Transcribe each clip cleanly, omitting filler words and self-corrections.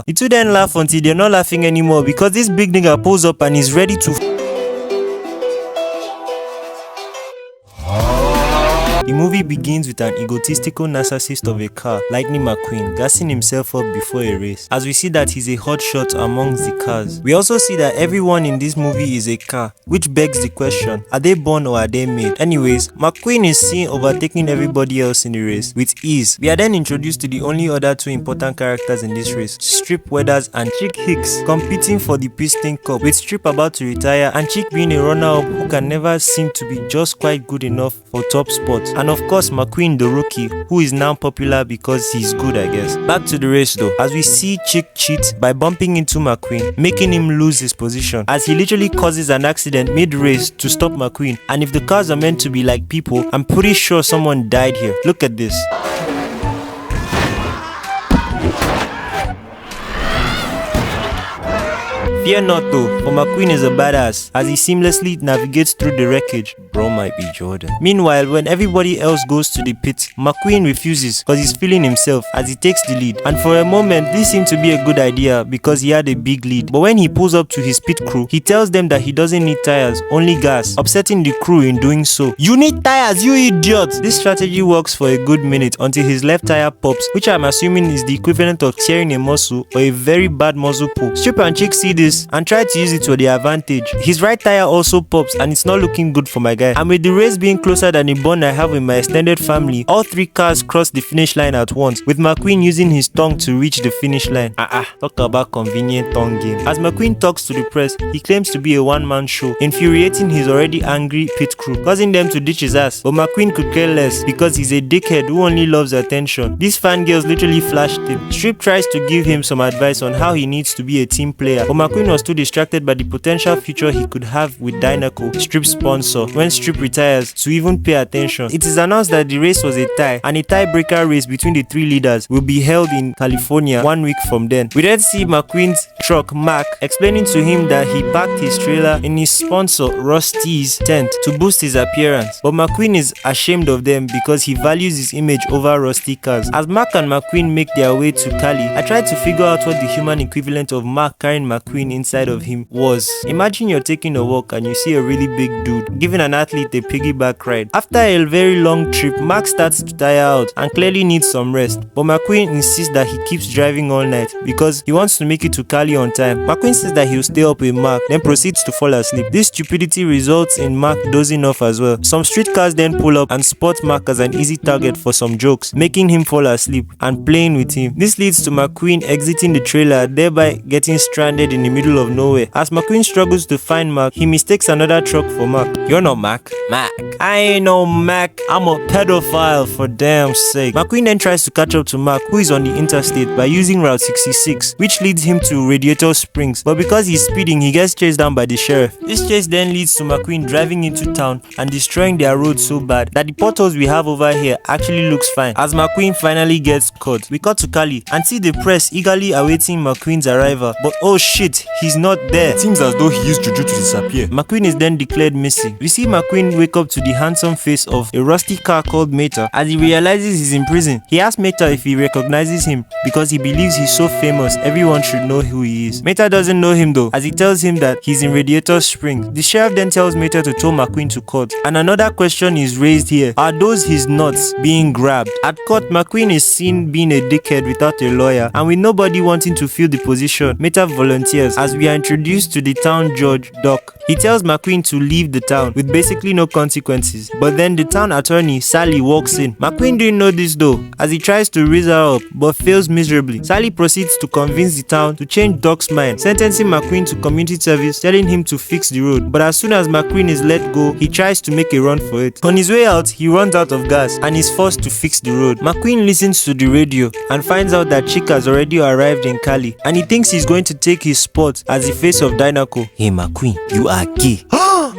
The two then laugh until they're not laughing anymore because this big nigga pulls up and is ready to The movie begins with an egotistical narcissist of a car, Lightning McQueen, gassing himself up before a race, as we see that he's a hotshot amongst the cars. We also see that everyone in this movie is a car, which begs the question, are they born or are they made? Anyways, McQueen is seen overtaking everybody else in the race with ease. We are then introduced to the only other two important characters in this race, Strip Weathers and Chick Hicks, competing for the Piston Cup, with Strip about to retire and Chick being a runner-up who can never seem to be just quite good enough for top spots. And of course McQueen the rookie, who is now popular because he's good, I guess. Back to the race though, as we see Chick cheat by bumping into McQueen, making him lose his position, as he literally causes an accident mid-race to stop McQueen. And if the cars are meant to be like people, I'm pretty sure someone died here. Look at this. Fear not though, for McQueen is a badass as he seamlessly navigates through the wreckage. Bro might be Jordan. Meanwhile, when everybody else goes to the pit, McQueen refuses because he's feeling himself as he takes the lead. And for a moment, this seemed to be a good idea because he had a big lead. But when he pulls up to his pit crew, he tells them that he doesn't need tires, only gas, upsetting the crew in doing so. You need tires, you idiot! This strategy works for a good minute until his left tire pops, which I'm assuming is the equivalent of tearing a muscle or a very bad muscle pull. Strip and Chick see this and try to use it to their advantage. His right tire also pops and it's not looking good for my guy. And with the race being closer than the bond I have with my extended family, all three cars cross the finish line at once, with McQueen using his tongue to reach the finish line. Talk about convenient tongue game. As McQueen talks to the press, he claims to be a one-man show, infuriating his already angry pit crew, causing them to ditch his ass. But McQueen could care less because he's a dickhead who only loves attention. These fangirls literally flashed him. Strip tries to give him some advice on how he needs to be a team player, but McQueen was too distracted by the potential future he could have with Dynaco, Strip's sponsor, when Strip retires to even pay attention. It is announced that the race was a tie, and a tiebreaker race between the three leaders will be held in California 1 week from then. We then see McQueen's truck, Mac, explaining to him that he parked his trailer in his sponsor Rusty's tent to boost his appearance. But McQueen is ashamed of them because he values his image over Rusty cars. As Mac and McQueen make their way to Cali, I tried to figure out what the human equivalent of Mac carrying McQueen inside of him was. Imagine you're taking a walk and you see a really big dude giving an athlete a piggyback ride. After a very long trip, Mac starts to tire out and clearly needs some rest, but McQueen insists that he keeps driving all night because he wants to make it to Cali on time. McQueen says that he'll stay up with Mac, then proceeds to fall asleep. This stupidity results in Mac dozing off as well. Some street cars then pull up and spot Mac as an easy target for some jokes, making him fall asleep and playing with him. This leads to McQueen exiting the trailer, thereby getting stranded in the middle of nowhere. As McQueen struggles to find Mac, he mistakes another truck for Mac. You're not Mac. Mac. I ain't no Mac. I'm a pedophile, for damn sake. McQueen then tries to catch up to Mac, who is on the interstate, by using Route 66, which leads him to Radiator Springs. But because he's speeding, he gets chased down by the sheriff. This chase then leads to McQueen driving into town and destroying their road so bad that the potholes we have over here actually looks fine. As McQueen finally gets caught, we cut to Cali and see the press eagerly awaiting McQueen's arrival. But oh shit, he's not there. It seems as though he used juju to disappear. McQueen is then declared missing. We see McQueen wake up to the handsome face of a rusty car called Meta as he realizes he's in prison. He asks Meta if he recognizes him because he believes he's so famous everyone should know who he is. Meta doesn't know him though, as he tells him that he's in Radiator Springs. The sheriff then tells Meta to tow McQueen to court. And another question is raised here. Are those his nuts being grabbed? At court, McQueen is seen being a dickhead without a lawyer, and with nobody wanting to fill the position, Meta volunteers as we are introduced to the town judge, Doc. He tells McQueen to leave the town with basically no consequences, but then the town attorney, Sally, walks in. McQueen didn't know this though, as he tries to raise her up, but fails miserably. Sally proceeds to convince the town to change Doc's mind, sentencing McQueen to community service, telling him to fix the road. But as soon as McQueen is let go, he tries to make a run for it. On his way out, he runs out of gas and is forced to fix the road. McQueen listens to the radio and finds out that Chick has already arrived in Cali, and he thinks he's going to take his spot as the face of Dynaco. Hey McQueen, you are gay.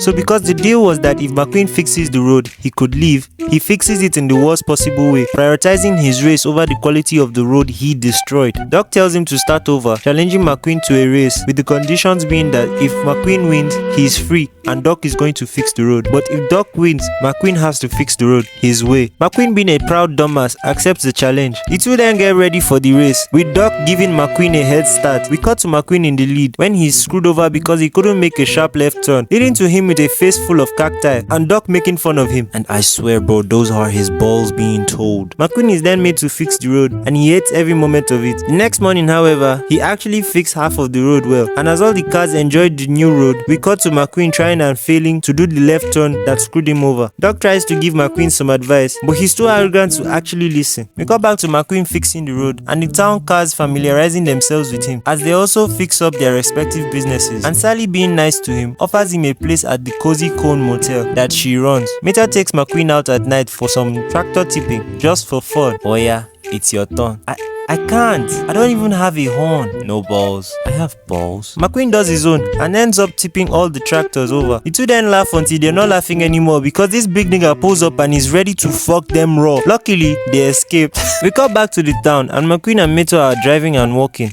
So because the deal was that if Mcqueen fixes the road, he could leave, he fixes it in the worst possible way, prioritizing his race over the quality of the road he destroyed. Doc tells him to start over, challenging Mcqueen to a race, with the conditions being that if Mcqueen wins, he is free and Doc is going to fix the road. But if Doc wins, Mcqueen has to fix the road his way. Mcqueen, being a proud dumbass, accepts the challenge. The two then get ready for the race, with Doc giving Mcqueen a head start. We cut to Mcqueen in the lead when he's screwed over because he couldn't make a sharp left turn, leading to him with a face full of cacti and Doc making fun of him. And I swear bro, those are his balls being told. Mcqueen is then made to fix the road and he hates every moment of it. The next morning, however, he actually fixed half of the road well, and as all the cars enjoyed the new road, we cut to Mcqueen trying and failing to do the left turn that screwed him over. Doc tries to give Mcqueen some advice, but he's too arrogant to actually listen. We got back to Mcqueen fixing the road and the town cars familiarizing themselves with him as they also fix up their respective businesses, and Sally, being nice to him, offers him a place at the Cozy Cone Motel that she runs. Meta takes Mcqueen out at night for some tractor tipping just for fun. Oh yeah, it's your turn. I can't. I don't even have a horn. No balls. I have balls. Mcqueen does his own and ends up tipping all the tractors over. The two then laugh until they're not laughing anymore because this big nigga pulls up and is ready to fuck them raw. Luckily, they escaped. We got back to the town and Mcqueen and Mito are driving and walking.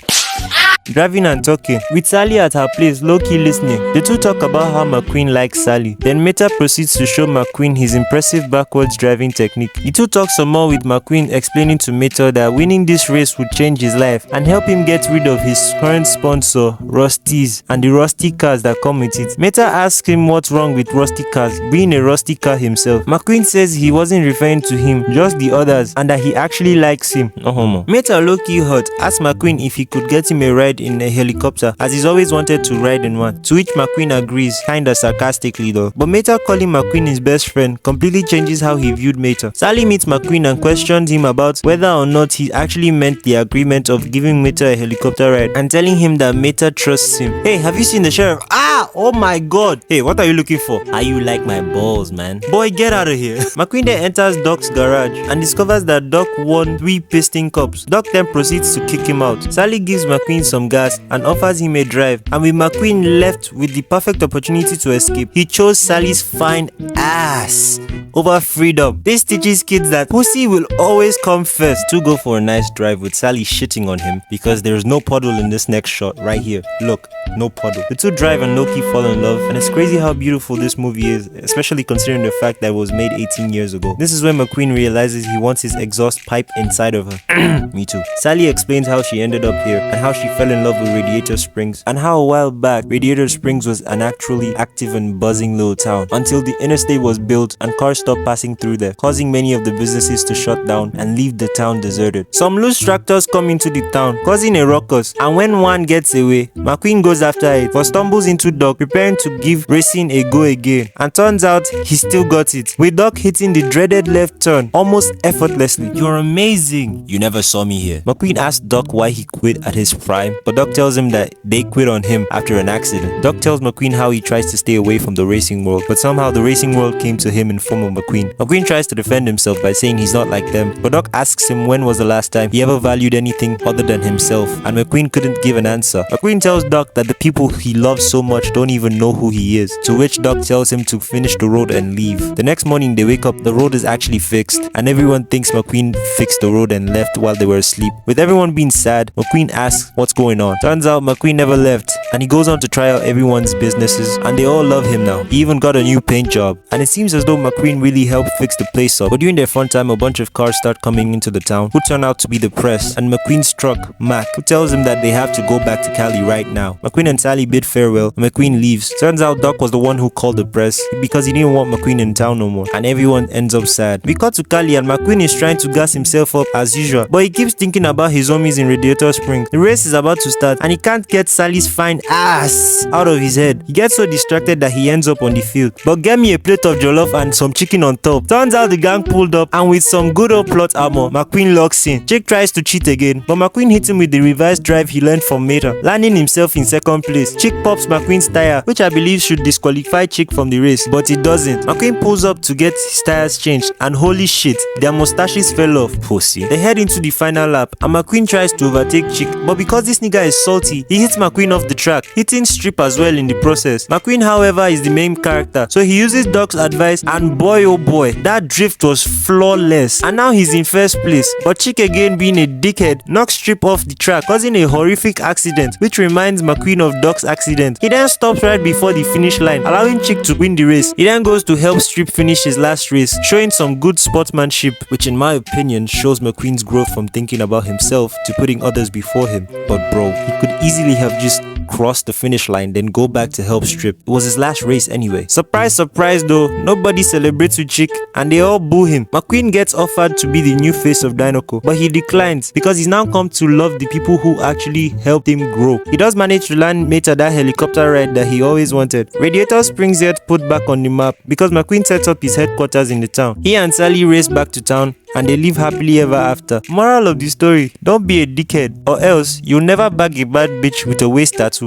Driving and talking, with Sally at her place low-key listening. The two talk about how Mcqueen likes Sally. Then Meta proceeds to show Mcqueen his impressive backwards driving technique. The two talk some more, with Mcqueen explaining to Meta that winning this race would change his life and help him get rid of his current sponsor, Rusty's, and the rusty cars that come with it. Meta asks him what's wrong with rusty cars, being a rusty car himself. Mcqueen says he wasn't referring to him, just the others, and that he actually likes him. No homo. Meta low-key hurt, asks Mcqueen if he could get him a ride in a helicopter, as he's always wanted to ride in one, to which Mcqueen agrees, kinda sarcastically though. But Meta calling Mcqueen his best friend completely changes how he viewed Meta. Sally meets Mcqueen and questions him about whether or not he actually meant the agreement of giving Meta a helicopter ride, and telling him that Meta trusts him. Hey, have you seen the sheriff? Oh my god. Hey, what are you looking for? How you like my balls, man? Boy, get out of here. Mcqueen then enters Doc's garage and discovers that Doc won 3 piston cups. Doc then proceeds to kick him out. Sally gives Mcqueen some gas and offers him a drive, and with Mcqueen left with the perfect opportunity to escape, he chose Sally's fine ass over freedom. This teaches kids that pussy will always come first. To go for a nice drive with Sally shitting on him because there is no puddle in this next shot right here. Look, no puddle. The two drive and low-key fall in love, and it's crazy how beautiful this movie is, especially considering the fact that it was made 18 years ago. This is when Mcqueen realizes he wants his exhaust pipe inside of her. Me too. Sally explains how she ended up here and how she fell in love with Radiator Springs, and how a while back Radiator Springs was an actually active and buzzing little town until the interstate was built and cars stopped passing through there, causing many of the businesses to shut down and leave the town deserted. Some loose tractors come into the town, causing a ruckus, and when one gets away, Mcqueen goes after it, but stumbles into Doc, preparing to give racing a go again, and turns out he still got it, with Doc hitting the dreaded left turn almost effortlessly. You're amazing. You never saw me here. Mcqueen asked Doc why he quit at his prime, but Doc tells him that they quit on him after an accident. Doc tells Mcqueen how he tries to stay away from the racing world, but somehow the racing world came to him in form of Mcqueen. Mcqueen tries to defend himself by saying he's not like them, but Doc asks him when was the last time he ever valued anything other than himself, and Mcqueen couldn't give an answer. Mcqueen tells Doc that the people he loves so much don't even know who he is, to which Doc tells him to finish the road and leave. The next morning they wake up, the road is actually fixed, and everyone thinks Mcqueen fixed the road and left while they were asleep. With everyone being sad, Mcqueen asks what's going on. Turns out Mcqueen never left, and he goes on to try out everyone's businesses, and they all love him now. He even got a new paint job, and it seems as though Mcqueen really helped fix the place up. But during their fun time, a bunch of cars start coming into the town, who turn out to be the press, and Mcqueen's truck, Mac, who tells him that they have to go back to Cali right now. Mcqueen and Sally bid farewell, and Mcqueen leaves. Turns out Doc was the one who called the press because he didn't want Mcqueen in town no more, and everyone ends up sad. We cut to Cali, and Mcqueen is trying to gas himself up as usual, but he keeps thinking about his homies in Radiator Springs. The race is about to start, and he can't get Sally's fine ass out of his head. He gets so distracted that he ends up on the field. But get me a plate of jollof and some chicken on top. Turns out the gang pulled up, and with some good old plot armor, Mcqueen locks in. Chick tries to cheat again, but Mcqueen hits him with the revised drive he learned from Meta, landing himself in second place. Chick pops Mcqueen's tire, which I believe should disqualify Chick from the race, but it doesn't. Mcqueen pulls up to get his tires changed, and holy shit, their mustaches fell off. Pussy. They head into the final lap, and Mcqueen tries to overtake Chick, but because this nigga is salty, he hits Mcqueen off the track track, hitting Strip as well in the process. Mcqueen, however, is the main character, so he uses Doc's advice, and boy oh boy, that drift was flawless, and now he's in first place. But Chick, again being a dickhead, knocks Strip off the track, causing a horrific accident, which reminds Mcqueen of Doc's accident. He then stops right before the finish line, allowing Chick to win the race. He then goes to help Strip finish his last race, showing some good sportsmanship, which in my opinion shows McQueen's growth from thinking about himself to putting others before him. But bro, he could easily have just cross the finish line, then go back to help Strip. It was his last race anyway. Surprise, surprise though, nobody celebrates with Chick and they all boo him. Mcqueen gets offered to be the new face of Dinoco, but he declines because he's now come to love the people who actually helped him grow. He does manage to land Meta that helicopter ride that he always wanted. Radiator Springs yet put back on the map because Mcqueen sets up his headquarters in the town. He and Sally race back to town and they live happily ever after. Moral of the story, don't be a dickhead or else you'll never bag a bad bitch with a waist tattoo.